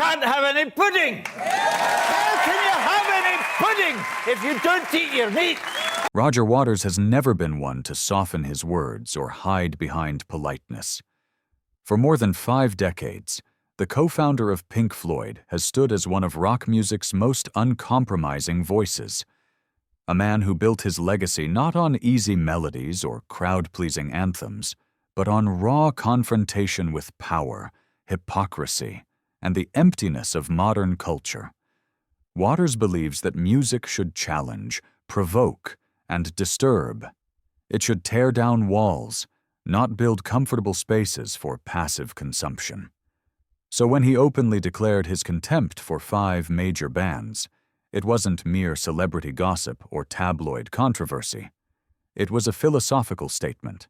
can't have any pudding. How can you have any pudding if you don't eat your meat? Roger Waters has never been one to soften his words or hide behind politeness. For more than 5 decades, the co-founder of Pink Floyd has stood as one of rock music's most uncompromising voices. A man who built his legacy not on easy melodies or crowd-pleasing anthems, but on raw confrontation with power, hypocrisy, and the emptiness of modern culture. Waters believes that music should challenge, provoke, and disturb. It should tear down walls, not build comfortable spaces for passive consumption. So when he openly declared his contempt for 5 major bands, it wasn't mere celebrity gossip or tabloid controversy. It was a philosophical statement,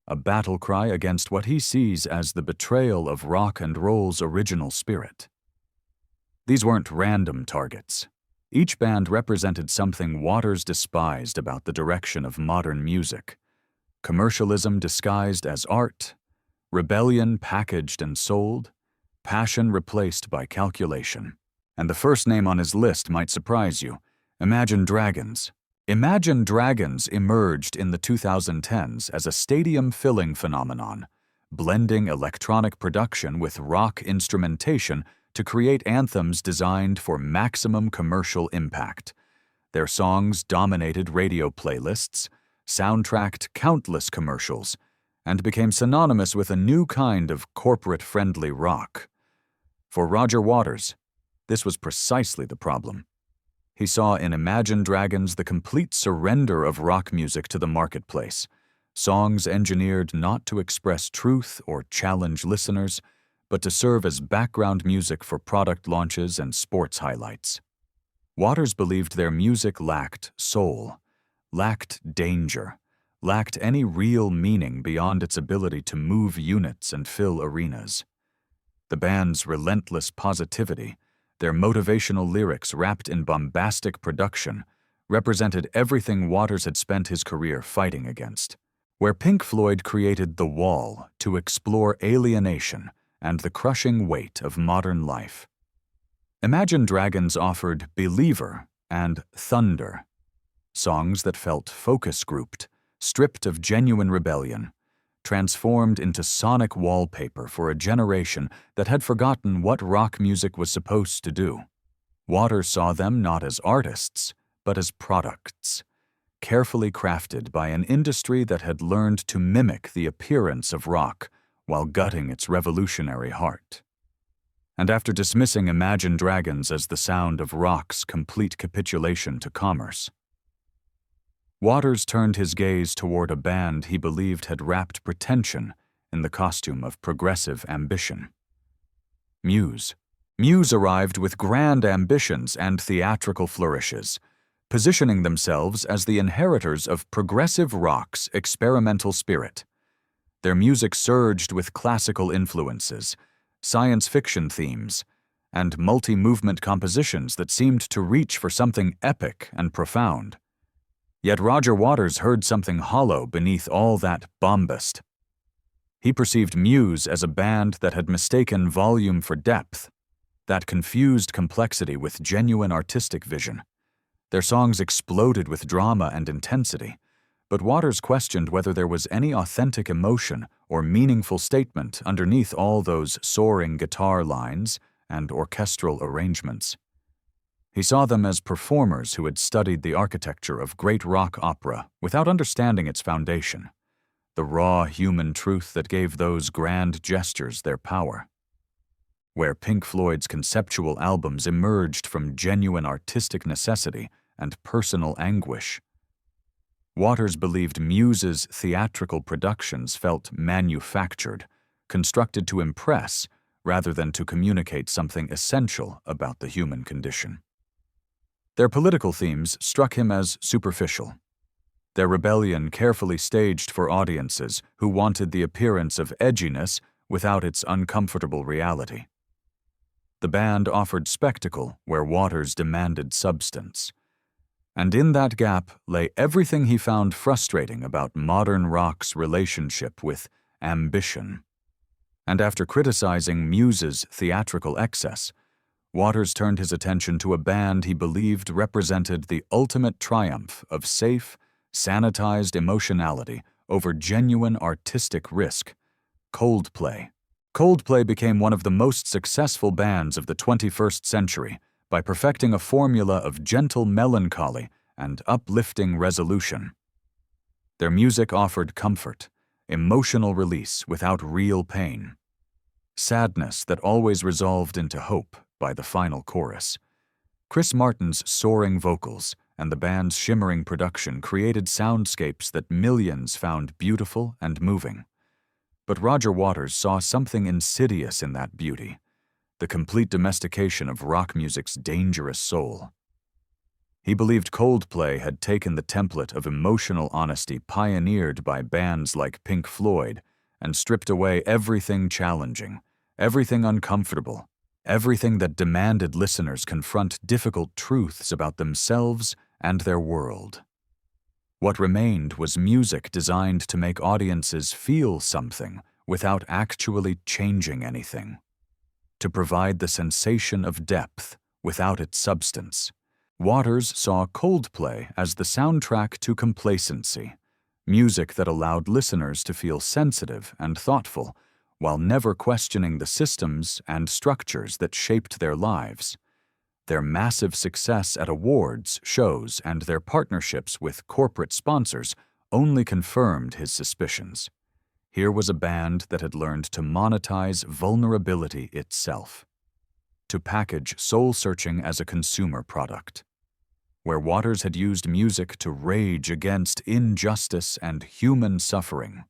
a battle cry against what he sees as the betrayal of rock and roll's original spirit. These weren't random targets. Each band represented something Waters despised about the direction of modern music: commercialism disguised as art, rebellion packaged and sold, passion replaced by calculation. And the first name on his list might surprise you: Imagine Dragons. Imagine Dragons emerged in the 2010s as a stadium-filling phenomenon, blending electronic production with rock instrumentation to create anthems designed for maximum commercial impact. Their songs dominated radio playlists, soundtracked countless commercials, and became synonymous with a new kind of corporate-friendly rock. For Roger Waters, this was precisely the problem. He saw in Imagine Dragons the complete surrender of rock music to the marketplace, songs engineered not to express truth or challenge listeners, but to serve as background music for product launches and sports highlights. Waters believed their music lacked soul, lacked danger, lacked any real meaning beyond its ability to move units and fill arenas. The band's relentless positivity, their motivational lyrics wrapped in bombastic production, represented everything Waters had spent his career fighting against. Where Pink Floyd created The Wall to explore alienation and the crushing weight of modern life, Imagine Dragons offered Believer and Thunder, songs that felt focus-grouped, stripped of genuine rebellion, transformed into sonic wallpaper for a generation that had forgotten what rock music was supposed to do. Waters saw them not as artists, but as products, carefully crafted by an industry that had learned to mimic the appearance of rock while gutting its revolutionary heart. And after dismissing Imagine Dragons as the sound of rock's complete capitulation to commerce, Waters turned his gaze toward a band he believed had wrapped pretension in the costume of progressive ambition. Muse. Muse arrived with grand ambitions and theatrical flourishes, positioning themselves as the inheritors of progressive rock's experimental spirit. Their music surged with classical influences, science fiction themes, and multi-movement compositions that seemed to reach for something epic and profound. Yet Roger Waters heard something hollow beneath all that bombast. He perceived Muse as a band that had mistaken volume for depth, that confused complexity with genuine artistic vision. Their songs exploded with drama and intensity, but Waters questioned whether there was any authentic emotion or meaningful statement underneath all those soaring guitar lines and orchestral arrangements. He saw them as performers who had studied the architecture of great rock opera without understanding its foundation, the raw human truth that gave those grand gestures their power. Where Pink Floyd's conceptual albums emerged from genuine artistic necessity and personal anguish, Waters believed Muse's theatrical productions felt manufactured, constructed to impress rather than to communicate something essential about the human condition. Their political themes struck him as superficial, their rebellion carefully staged for audiences who wanted the appearance of edginess without its uncomfortable reality. The band offered spectacle where Waters demanded substance. And in that gap lay everything he found frustrating about modern rock's relationship with ambition. And after criticizing Muse's theatrical excess, Waters turned his attention to a band he believed represented the ultimate triumph of safe, sanitized emotionality over genuine artistic risk: Coldplay. Coldplay became one of the most successful bands of the 21st century by perfecting a formula of gentle melancholy and uplifting resolution. Their music offered comfort, emotional release without real pain, sadness that always resolved into hope by the final chorus. Chris Martin's soaring vocals and the band's shimmering production created soundscapes that millions found beautiful and moving. But Roger Waters saw something insidious in that beauty: the complete domestication of rock music's dangerous soul. He believed Coldplay had taken the template of emotional honesty pioneered by bands like Pink Floyd and stripped away everything challenging, everything uncomfortable, everything that demanded listeners confront difficult truths about themselves and their world. What remained was music designed to make audiences feel something without actually changing anything, to provide the sensation of depth without its substance. Waters saw Coldplay as the soundtrack to complacency, music that allowed listeners to feel sensitive and thoughtful while never questioning the systems and structures that shaped their lives. Their massive success at awards, shows, and their partnerships with corporate sponsors only confirmed his suspicions. Here was a band that had learned to monetize vulnerability itself, to package soul-searching as a consumer product. Where Waters had used music to rage against injustice and human suffering,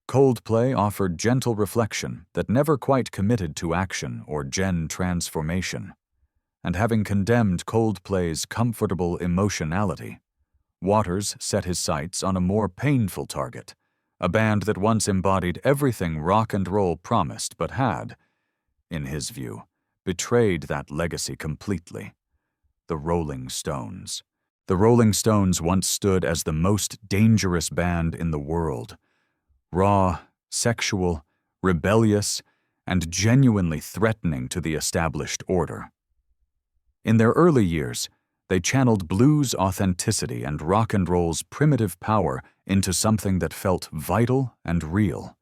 Coldplay offered gentle reflection that never quite committed to action or transformation. And having condemned Coldplay's comfortable emotionality, Waters set his sights on a more painful target, a band that once embodied everything rock and roll promised but had, in his view, betrayed that legacy completely: the Rolling Stones. The Rolling Stones once stood as the most dangerous band in the world: raw, sexual, rebellious, and genuinely threatening to the established order. In their early years, they channeled blues authenticity and rock and roll's primitive power into something that felt vital and real.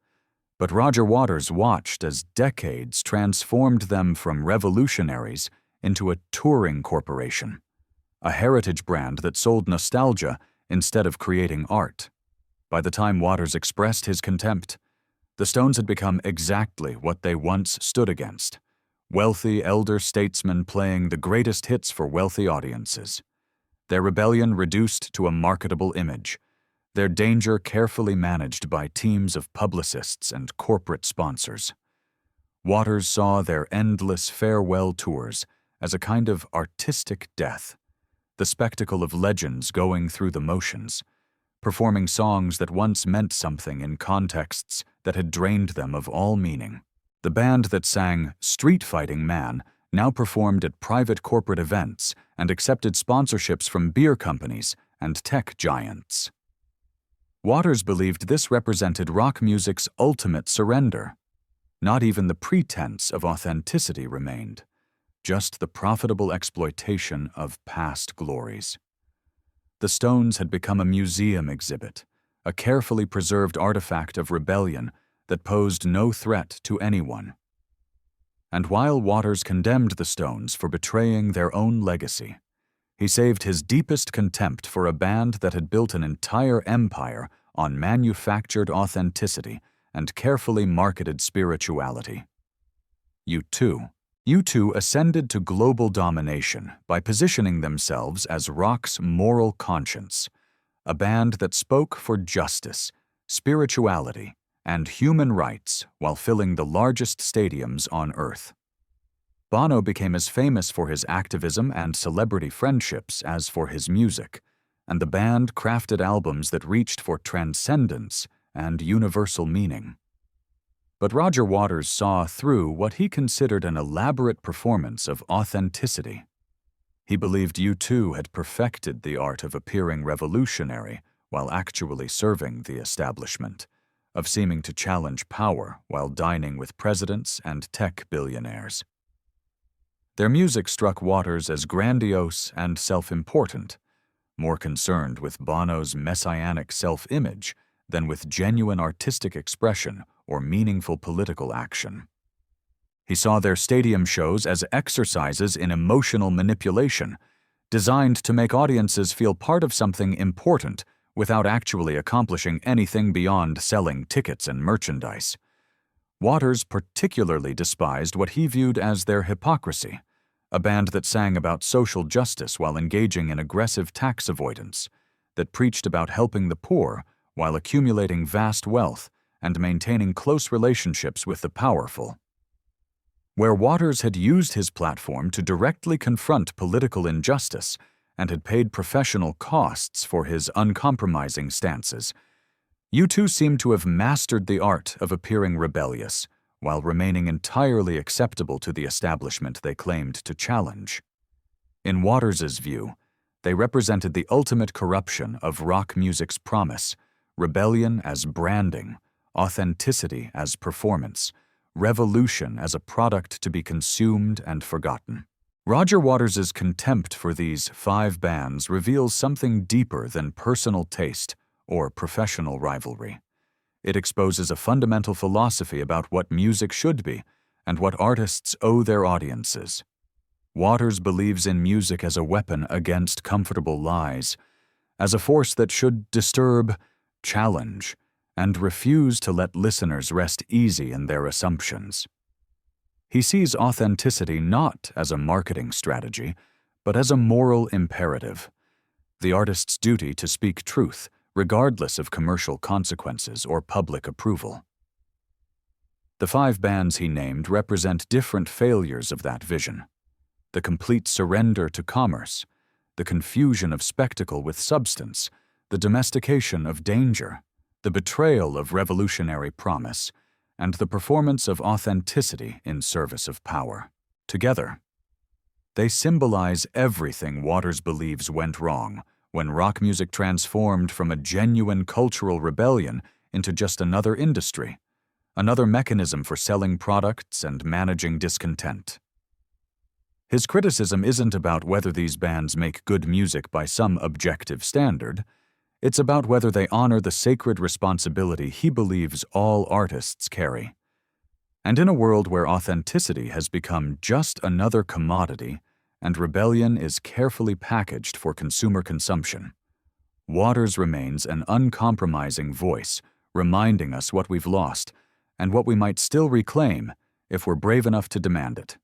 But Roger Waters watched as decades transformed them from revolutionaries into a touring corporation, a heritage brand that sold nostalgia instead of creating art. By the time Waters expressed his contempt, the Stones had become exactly what they once stood against: wealthy elder statesmen playing the greatest hits for wealthy audiences. Their rebellion reduced to a marketable image, their danger carefully managed by teams of publicists and corporate sponsors. Waters saw their endless farewell tours as a kind of artistic death, the spectacle of legends going through the motions, performing songs that once meant something in contexts that had drained them of all meaning. The band that sang "Street Fighting Man" now performed at private corporate events and accepted sponsorships from beer companies and tech giants. Waters believed this represented rock music's ultimate surrender. Not even the pretense of authenticity remained, just the profitable exploitation of past glories. The Stones had become a museum exhibit, a carefully preserved artifact of rebellion that posed no threat to anyone. And while Waters condemned the Stones for betraying their own legacy, he saved his deepest contempt for a band that had built an entire empire on manufactured authenticity and carefully marketed spirituality. U2 ascended to global domination by positioning themselves as rock's moral conscience, a band that spoke for justice, spirituality, and human rights while filling the largest stadiums on Earth. Bono became as famous for his activism and celebrity friendships as for his music, and the band crafted albums that reached for transcendence and universal meaning. But Roger Waters saw through what he considered an elaborate performance of authenticity. He believed U2 had perfected the art of appearing revolutionary while actually serving the establishment, of seeming to challenge power while dining with presidents and tech billionaires. Their music struck Waters as grandiose and self-important, more concerned with Bono's messianic self-image than with genuine artistic expression or meaningful political action. He saw their stadium shows as exercises in emotional manipulation, designed to make audiences feel part of something important without actually accomplishing anything beyond selling tickets and merchandise. Waters particularly despised what he viewed as their hypocrisy, a band that sang about social justice while engaging in aggressive tax avoidance, that preached about helping the poor while accumulating vast wealth and maintaining close relationships with the powerful. Where Waters had used his platform to directly confront political injustice and had paid professional costs for his uncompromising stances, U2 seemed to have mastered the art of appearing rebellious while remaining entirely acceptable to the establishment they claimed to challenge. In Waters' view, they represented the ultimate corruption of rock music's promise: rebellion as branding, authenticity as performance, revolution as a product to be consumed and forgotten. Roger Waters' contempt for these 5 bands reveals something deeper than personal taste or professional rivalry. It exposes a fundamental philosophy about what music should be and what artists owe their audiences. Waters believes in music as a weapon against comfortable lies, as a force that should disturb, challenge, and refuse to let listeners rest easy in their assumptions. He sees authenticity not as a marketing strategy, but as a moral imperative, the artist's duty to speak truth, regardless of commercial consequences or public approval. The 5 bands he named represent different failures of that vision: the complete surrender to commerce, the confusion of spectacle with substance, the domestication of danger, the betrayal of revolutionary promise, and the performance of authenticity in service of power. Together, they symbolize everything Waters believes went wrong when rock music transformed from a genuine cultural rebellion into just another industry, another mechanism for selling products and managing discontent. His criticism isn't about whether these bands make good music by some objective standard. It's about whether they honor the sacred responsibility he believes all artists carry. And in a world where authenticity has become just another commodity and rebellion is carefully packaged for consumer consumption, Waters remains an uncompromising voice, reminding us what we've lost and what we might still reclaim if we're brave enough to demand it.